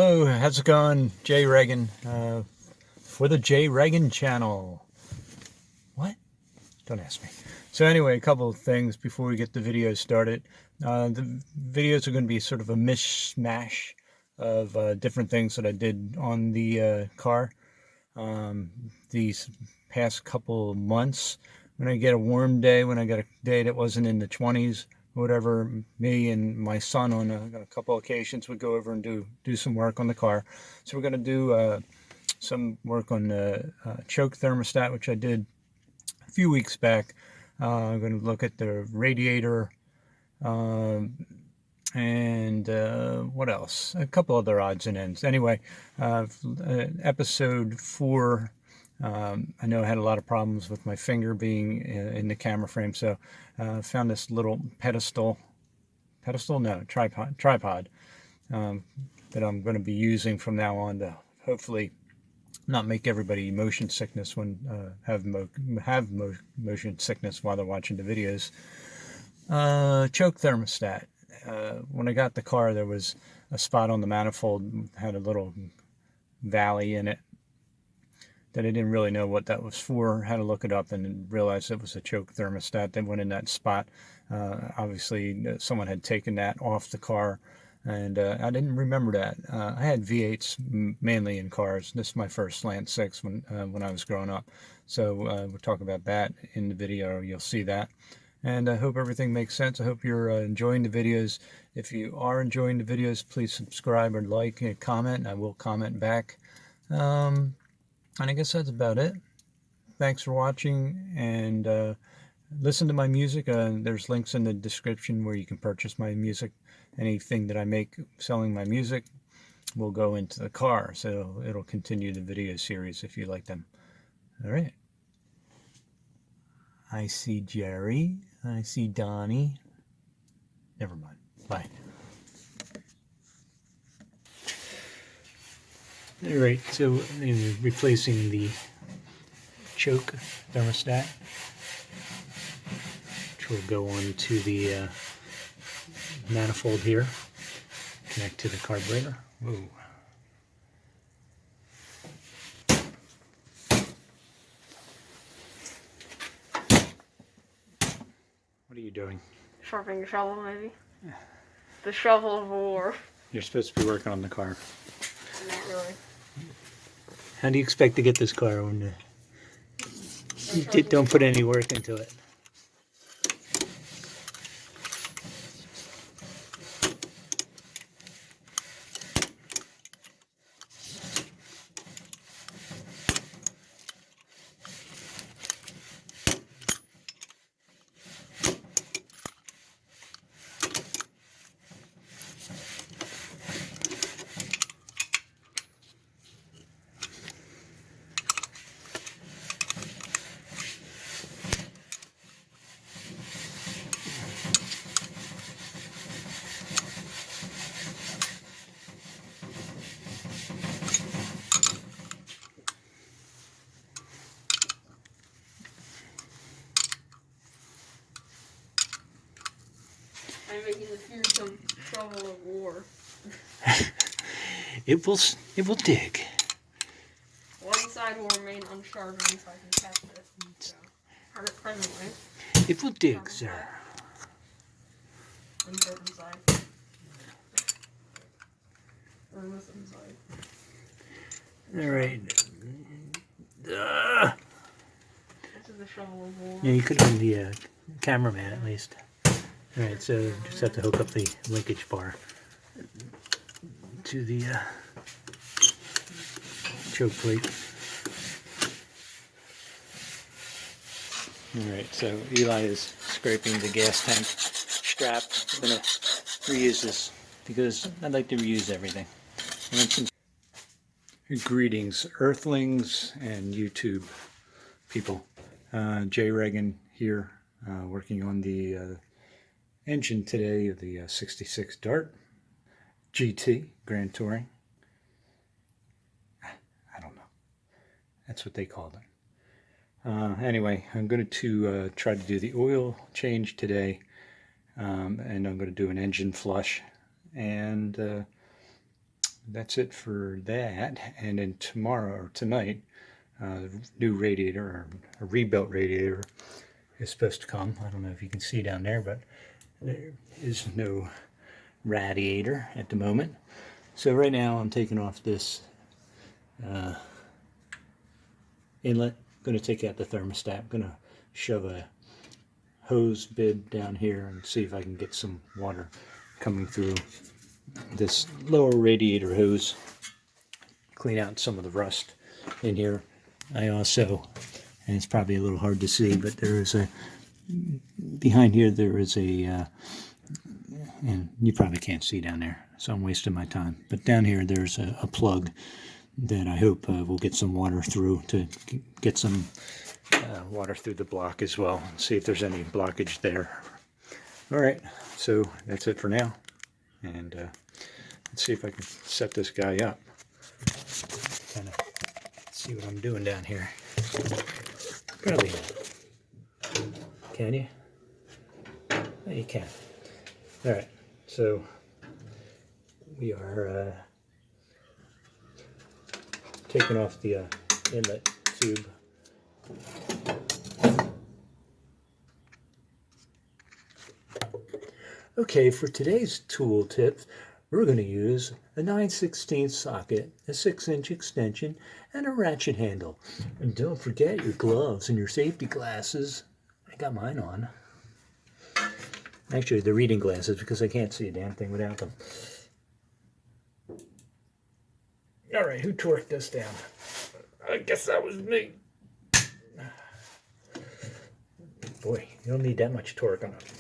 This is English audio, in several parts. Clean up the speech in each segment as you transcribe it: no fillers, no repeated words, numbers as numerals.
Hello, how's it going? Jay Reagan for the Jay Reagan channel. What? Don't ask me. So anyway, a couple of things before we get the video started. The videos are going to be sort of a mishmash of different things that I did on the car these past couple of months. When I get a warm day, when I got a day that wasn't in the 20s, whatever, me and my son on a couple occasions would go over and do some work on the car. So we're going to do some work on the choke thermostat, which I did a few weeks back. I'm going to look at the radiator and what else? A couple other odds and ends. Anyway, episode 4. I know I had a lot of problems with my finger being in the camera frame, so found this little tripod that I'm going to be using from now on to hopefully not make everybody motion sickness when have motion sickness while they're watching the videos. Choke thermostat. When I got the car, there was a spot on the manifold, had a little valley in it that I didn't really know what that was for. Had to look it up and realized it was a choke thermostat that went in that spot. Obviously, someone had taken that off the car, and I didn't remember that. I had V8s mainly in cars. This is my first Slant 6 when I was growing up. So we'll talk about that in the video. You'll see that. And I hope everything makes sense. I hope you're enjoying the videos. If you are enjoying the videos, please subscribe or like and comment. I will comment back. And I guess that's about it. Thanks for watching, and listen to my music. There's links in the description where you can purchase my music. Anything that I make selling my music will go into the car, so it'll continue the video series if you like them. All right. I see Jerry. I see Donnie. Never mind. Bye. All right, so replacing the choke thermostat, which will go on to the manifold here, connect to the carburetor. Whoa. What are you doing? Sharpening a shovel, maybe. Yeah. The shovel of war. You're supposed to be working on the car. Not really. How do you expect to get this car when you don't put any work into it? I'm making a fearsome shovel of war. It will dig. One side will remain unsharpened so I can test it. So, presently. It will dig, sir. Unsharpened side. Or this inside. All right. This is the shovel of war. Yeah, you could have been the cameraman at least. All right, so just have to hook up the linkage bar to the choke plate. All right, so Eli is scraping the gas tank strap. I'm going to reuse this because I'd like to reuse everything. Greetings, Earthlings and YouTube people. Jay Reagan here, working on the engine today of the 66 Dart GT Grand Touring. I don't know. That's what they called it. Anyway, I'm going to try to do the oil change today, and I'm going to do an engine flush and that's it for that. And then tomorrow or tonight, the new radiator, or a rebuilt radiator, is supposed to come. I don't know if you can see down there, but there is no radiator at the moment. So right now I'm taking off this inlet. I'm going to take out the thermostat. I'm going to shove a hose bib down here and see if I can get some water coming through this lower radiator hose. Clean out some of the rust in here. I also, and it's probably a little hard to see, but there is a, behind here there is a, and you probably can't see down there, so I'm wasting my time. But down here there's a plug that I hope will get some water through, to get some water through the block as well, and see if there's any blockage there. Alright, so that's it for now, and let's see if I can set this guy up. Kind of see what I'm doing down here. Probably. Can you? Oh, you can. Alright, so we are taking off the inlet tube. Okay, for today's tool tips, we're going to use a 9/16 socket, a 6-inch extension, and a ratchet handle. And don't forget your gloves and your safety glasses. I got mine on. Actually, the reading glasses, because I can't see a damn thing without them. Alright, who torqued this down? I guess that was me. Boy, you don't need that much torque on it.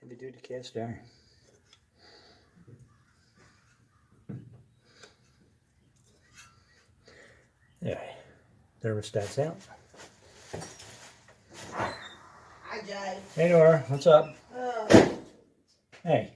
Heavy duty cast iron. Alright, thermostat's out. Hi, Jay. Hey Nora, what's up? Hey.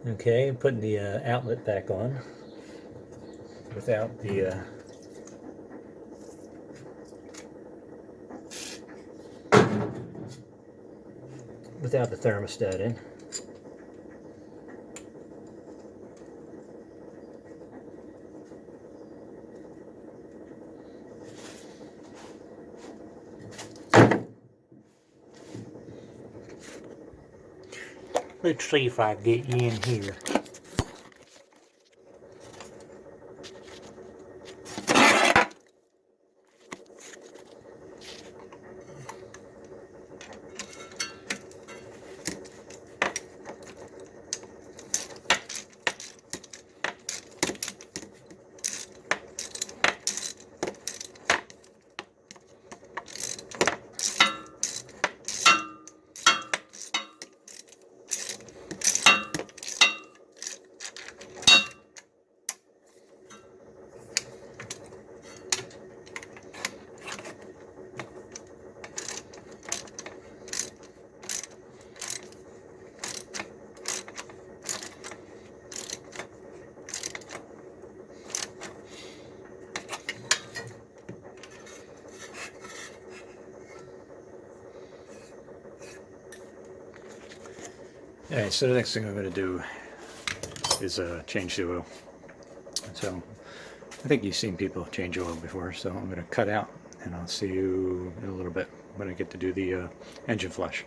Okay, putting the outlet back on without the thermostat in. Let's see if I get you in here. Alright, so the next thing I'm going to do is change the oil. So I think you've seen people change oil before, so I'm going to cut out and I'll see you in a little bit when I get to do the engine flush.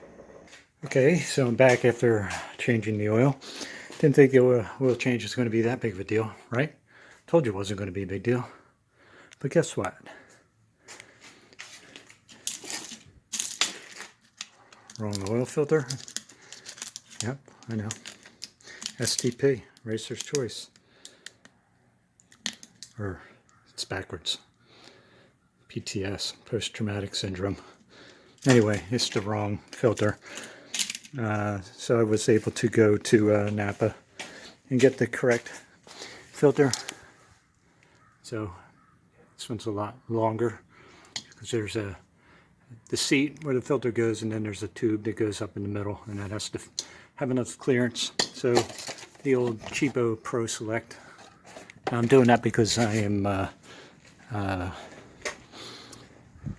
Okay, so I'm back after changing the oil. Didn't think the oil change was going to be that big of a deal, right? Told you it wasn't going to be a big deal. But guess what? Wrong oil filter. Yep, I know. STP, Racer's Choice. Or it's backwards. PTS, Post-Traumatic Syndrome. Anyway, it's the wrong filter. So I was able to go to Napa and get the correct filter. So this one's a lot longer because there's the seat where the filter goes, and then there's a tube that goes up in the middle, and that has to have enough clearance. So the old cheapo Pro Select. I'm doing that because I am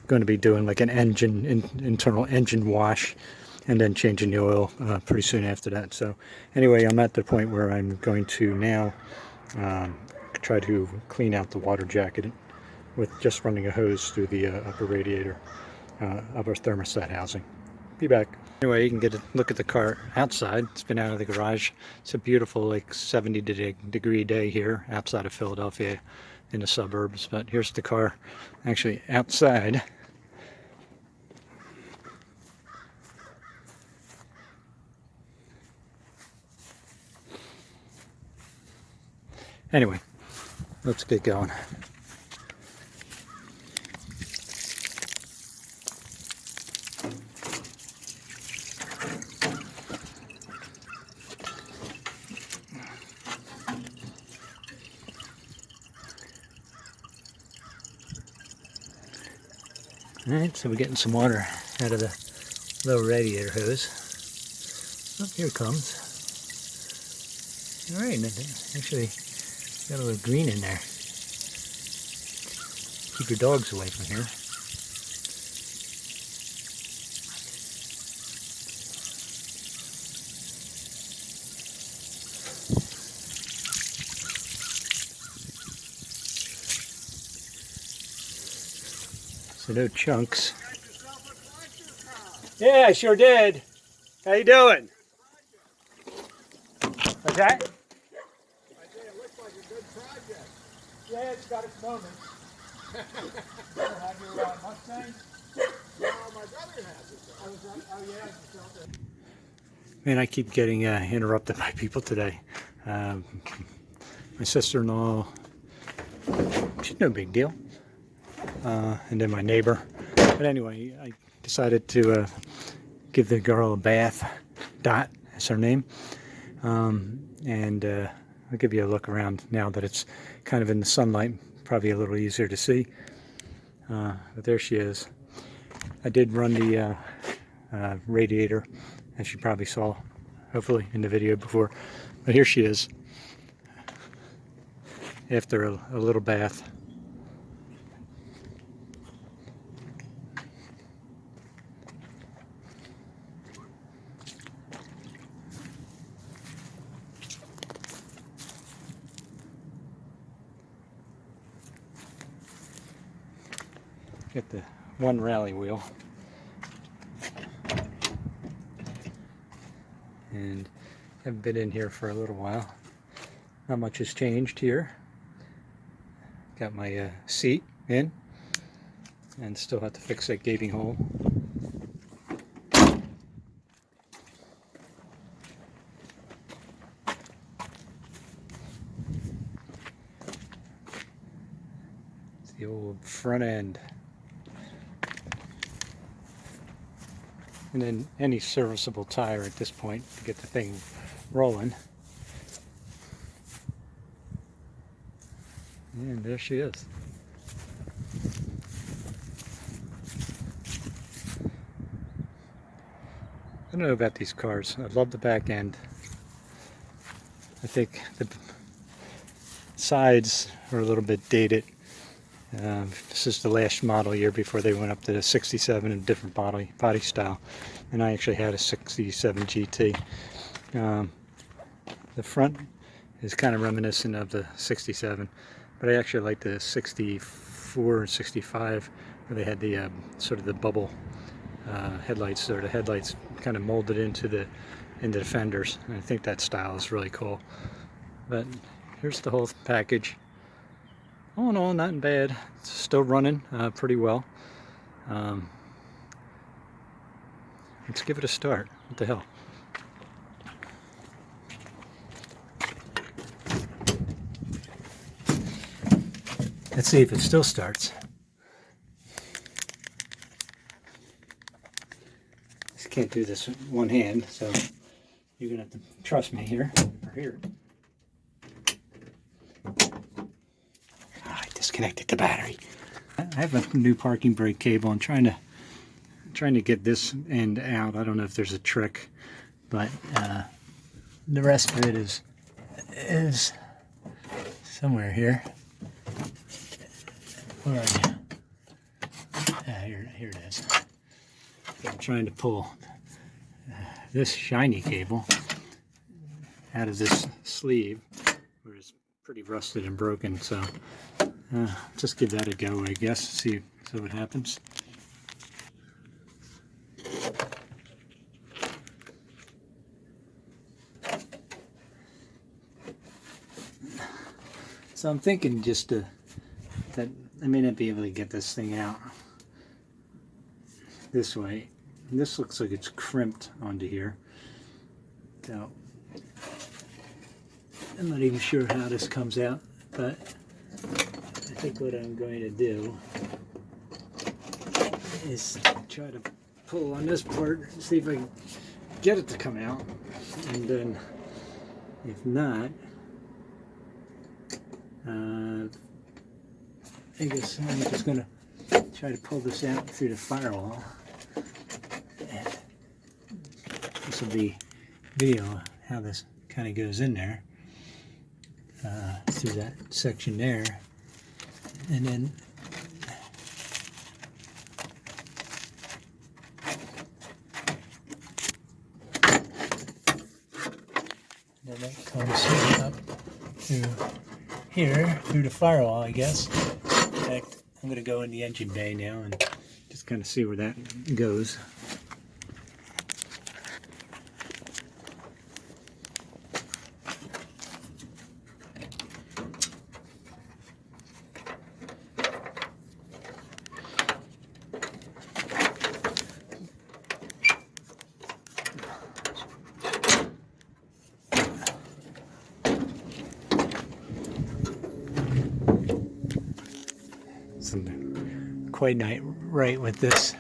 going to be doing like an internal engine wash, and then changing the oil pretty soon after that. So anyway, I'm at the point where I'm going to now try to clean out the water jacket with just running a hose through the upper radiator, upper thermostat housing. Be back. Anyway, you can get a look at the car outside. It's been out of the garage. It's a beautiful like 70-degree day here outside of Philadelphia in the suburbs. But here's the car actually outside. Anyway, let's get going. Alright, so we're getting some water out of the low radiator hose. Oh, here it comes. Alright, actually got a little green in there. Keep your dogs away from here. So no chunks. Yeah, I sure did. How you doing? What's that? I say it looks like a good project. Yeah, it's got its moments. You have your Mustang? No, my brother has it. Oh yeah. Man, I keep getting interrupted by people today. My sister-in-law, she's no big deal. And then my neighbor. But anyway, I decided to give the girl a bath. Dot is her name. And I'll give you a look around now that it's kind of in the sunlight. Probably a little easier to see. But there she is. I did run the radiator, as you probably saw, hopefully, in the video before. But here she is, after a little bath. Get the one rally wheel. And haven't been in here for a little while. Not much has changed here. Got my seat in, and still have to fix that gaping hole. It's the old front end. And then any serviceable tire at this point to get the thing rolling. And there she is. I don't know about these cars. I love the back end. I think the sides are a little bit dated. This is the last model year before they went up to the 67 and different body style. And I actually had a 67 GT. The front is kind of reminiscent of the 67, but I actually like the 64 and 65 where they had the sort of the bubble headlights, or the headlights kind of molded into the fenders. And I think that style is really cool. But here's the whole package. All in all, not bad. It's still running pretty well. Let's give it a start. What the hell? Let's see if it still starts. Just can't do this with one hand, so you're gonna have to trust me here. Or here. I disconnected the battery. I have a new parking brake cable. I'm trying to get this end out. I don't know if there's a trick, but the rest of it is somewhere here. Where are you? Here it is. I'm trying to pull this shiny cable out of this sleeve, where it's pretty rusted and broken. So just give that a go, I guess. See what happens. So I'm thinking just that I may not be able to get this thing out this way. And this looks like it's crimped onto here. So I'm not even sure how this comes out, but I think what I'm going to do is try to pull on this part and see if I can get it to come out. And then if not, I guess I'm just going to try to pull this out through the firewall. This will be video of how this kind of goes in there, through that section there, and then that comes up through here, through the firewall, I guess. In fact, I'm going to go in the engine bay now and just kind of see where that goes. Something quite not right with this.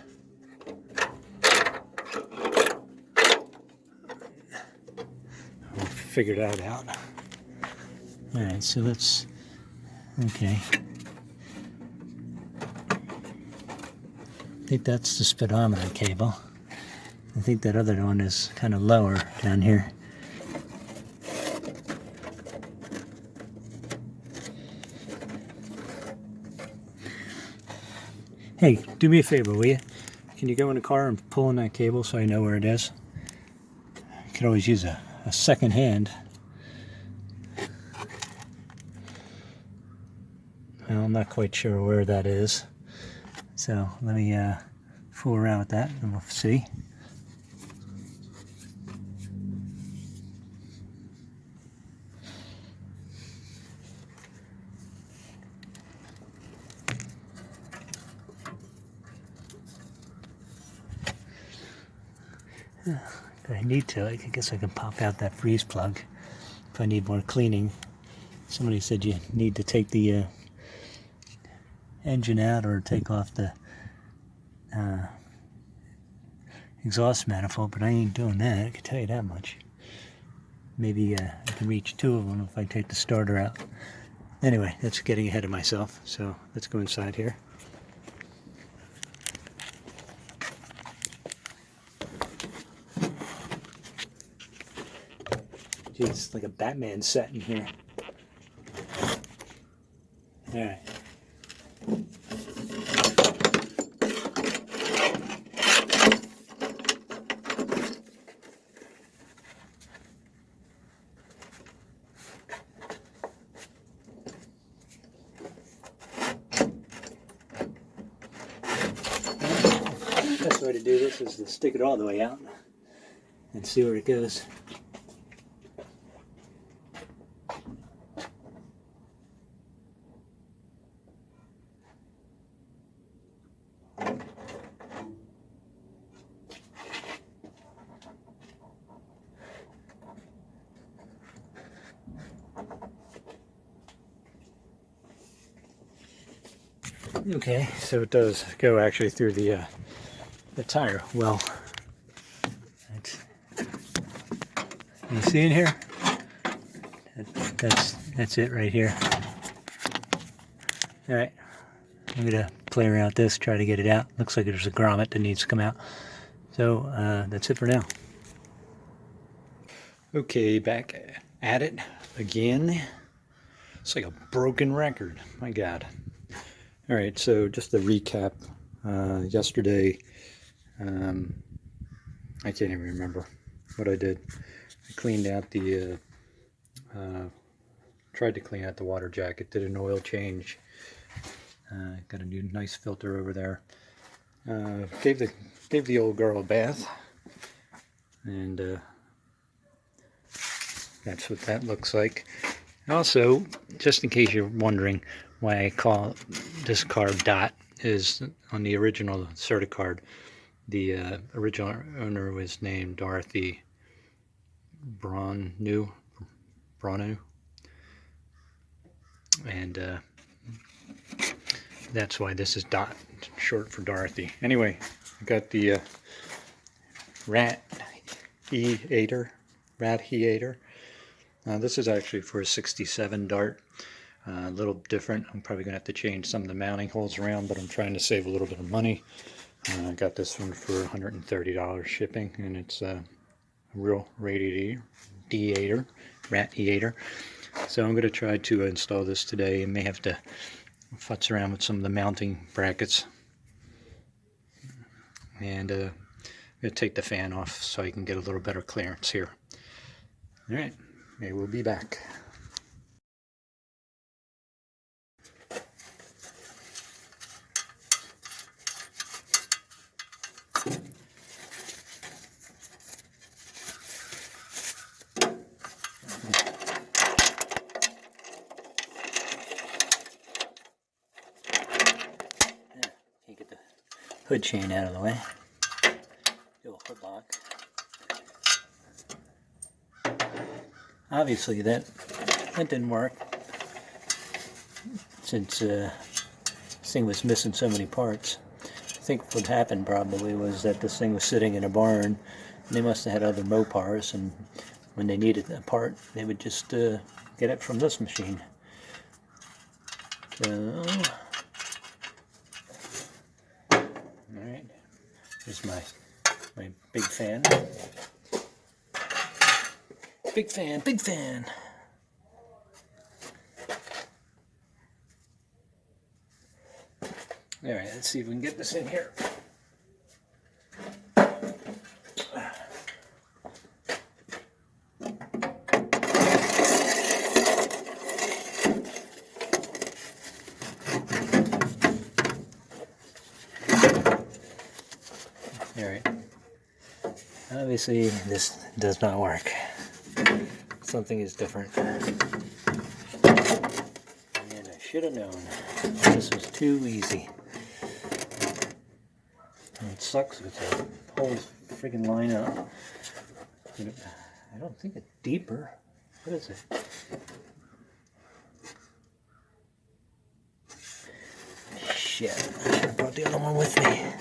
We'll figure that out. Alright, so let's, okay. I think that's the speedometer cable. I think that other one is kind of lower down here. Hey, do me a favor, will you? Can you go in the car and pull on that cable so I know where it is? I could always use a second hand. Well, I'm not quite sure where that is. So let me fool around with that and we'll see. If I need to, I guess I can pop out that freeze plug if I need more cleaning. Somebody said you need to take the engine out or take off the exhaust manifold, but I ain't doing that, I can tell you that much. Maybe I can reach two of them if I take the starter out. Anyway, that's getting ahead of myself, so let's go inside here. Geez, it's like a Batman set in here. Alright. way to do this is to stick it all the way out and see where it goes. Okay, so it does go actually through the tire well. You see in here? That's it right here. All right, I'm gonna play around with this, try to get it out. Looks like there's a grommet that needs to come out. So that's it for now. Okay, back at it again. It's like a broken record. My God. All right, so just to recap, yesterday, I can't even remember what I did. I cleaned out the, tried to clean out the water jacket, did an oil change, got a new nice filter over there, gave the old girl a bath, and that's what that looks like. Also, just in case you're wondering why I call this car Dot, is on the original Certicard, the original owner was named Dorothy Bronu, and that's why this is Dot, short for Dorothy. Anyway, I got the Rat Heater. This is actually for a 67 Dart. A little different. I'm probably going to have to change some of the mounting holes around, but I'm trying to save a little bit of money. I got this one for $130 shipping, and it's a real radiator, rat heater. So I'm going to try to install this today, and may have to futz around with some of the mounting brackets. And I'm going to take the fan off so I can get a little better clearance here. All right, maybe we'll be back. Get the hood chain out of the way. Do a hood lock. Obviously that didn't work, since this thing was missing so many parts. I think what happened probably was that this thing was sitting in a barn, and they must have had other Mopars, and when they needed a part, they would just get it from this machine. So, alright, here's my big fan. Big fan. Alright, let's see if we can get this in here. Alright. Obviously, this does not work. Something is different. And I should have known. This was too easy. And it sucks because the holes freaking line up. I don't think it's deeper. What is it? Shit. I should have brought the other one with me.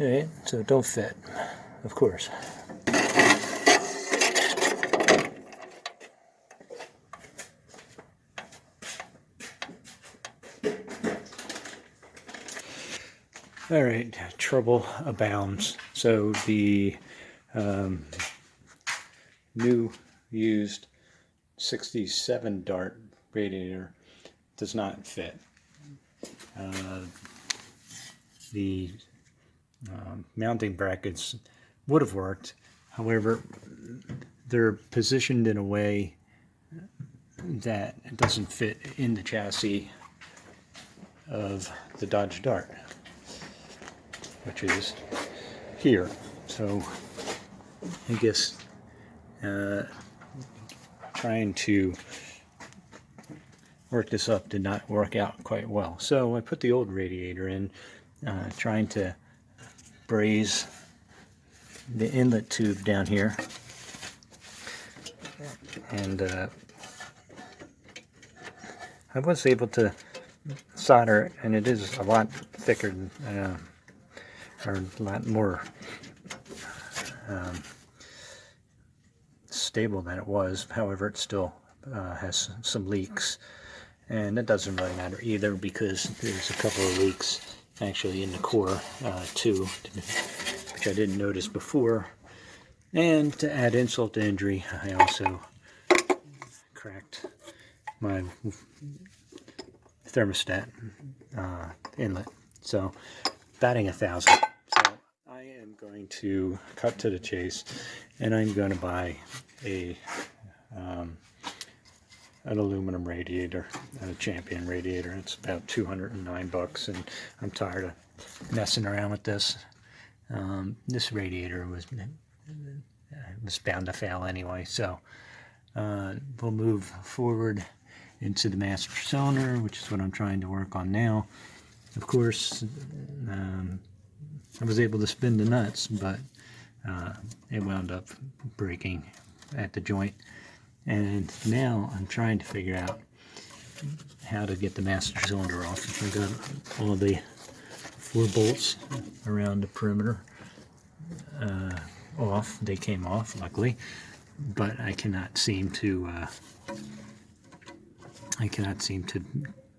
Alright, so it don't fit, of course. All right, trouble abounds. So the new used 67 dart radiator does not fit. The mounting brackets would have worked. However, they're positioned in a way that it doesn't fit in the chassis of the Dodge Dart, which is here. So I guess trying to work this up did not work out quite well. So I put the old radiator in, trying to braze the inlet tube down here, and I was able to solder it, and it is a lot thicker than, or a lot more stable than it was. However, it still has some leaks, and it doesn't really matter either, because there's a couple of leaks actually in the core too, which I didn't notice before. And to add insult to injury, I also cracked my thermostat inlet. So batting 1,000. So I am going to cut to the chase, and I'm going to buy an aluminum radiator, a Champion radiator. It's about $209, and I'm tired of messing around with this. This radiator was bound to fail anyway, so we'll move forward into the master cylinder, which is what I'm trying to work on now. Of course, I was able to spin the nuts, but it wound up breaking at the joint. And now I'm trying to figure out how to get the master cylinder off. I got all the 4 bolts around the perimeter off. They came off, luckily, but I cannot seem to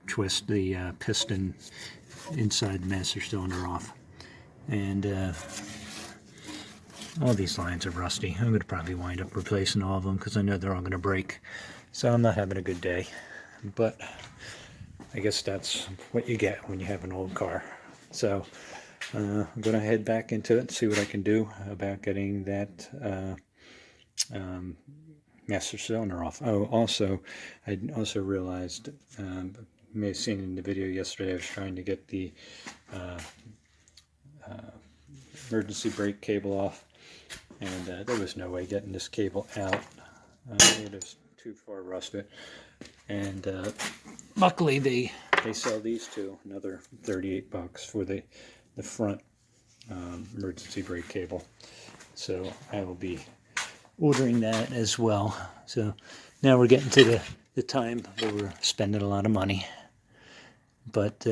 twist the piston inside the master cylinder off. And all these lines are rusty. I'm going to probably wind up replacing all of them, because I know they're all going to break. So I'm not having a good day. But I guess that's what you get when you have an old car. So I'm going to head back into it and see what I can do about getting that master cylinder off. Oh, also, I also realized, you may have seen in the video yesterday, I was trying to get the emergency brake cable off, and there was no way getting this cable out. It was too far rusted, and luckily they sell these two, another $38 for the front emergency brake cable. So I will be ordering that as well. So now we're getting to the time where we're spending a lot of money, but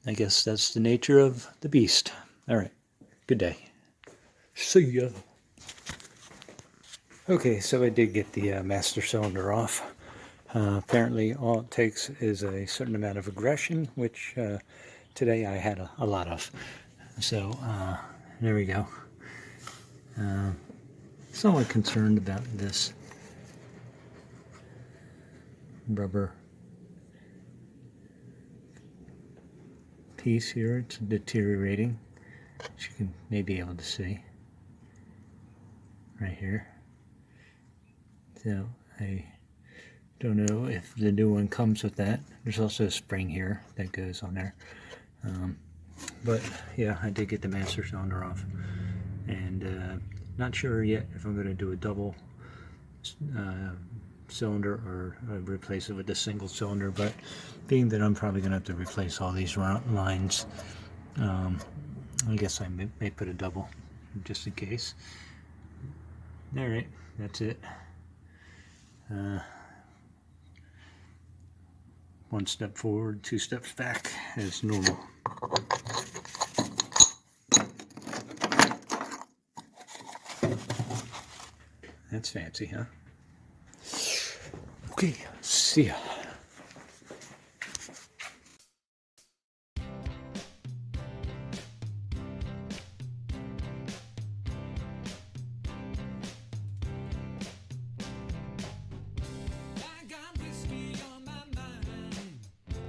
I guess that's the nature of the beast. All right, good day. See ya. Okay, so I did get the master cylinder off. Apparently all it takes is a certain amount of aggression, which today I had a lot of. So there we go. Somewhat concerned about this rubber piece here. It's deteriorating, as you can maybe be able to see right here. So I don't know if the new one comes with that. There's also a spring here that goes on there. But yeah, I did get the master cylinder off, and not sure yet if I'm going to do a double cylinder or replace it with a single cylinder, but being that I'm probably going to have to replace all these lines, I guess I may put a double just in case. Alright, that's it. One step forward, 2 steps back as normal. That's fancy, huh? Okay, see ya.